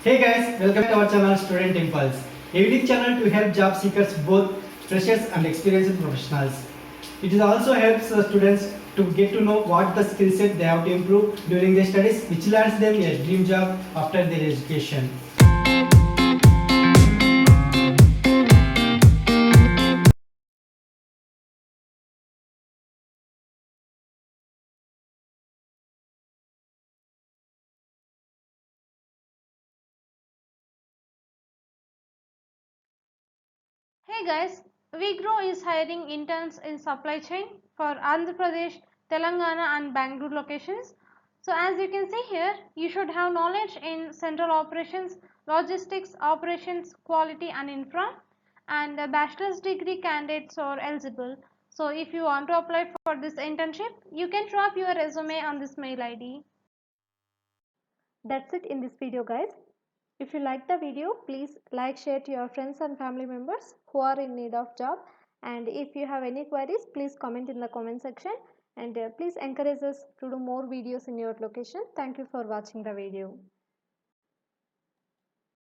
Hey guys, welcome to our channel Student Impulse, a unique channel to help job seekers, both freshers and experienced professionals. It also helps students to get to know what the skill set they have to improve during their studies, which lands them a dream job after their education. Hey guys, Vegrow is hiring interns in supply chain for Andhra Pradesh, Telangana and Bangalore locations. So as you can see here, you should have knowledge in central operations, logistics, operations, quality and infra, and a bachelor's degree candidates are eligible. So if you want to apply for this internship, you can drop your resume on this mail ID. That's it in this video guys. If you like the video, please like, share to your friends and family members who are in need of job. And if you have any queries, please comment in the comment section. And please encourage us to do more videos in your location. Thank you for watching the video.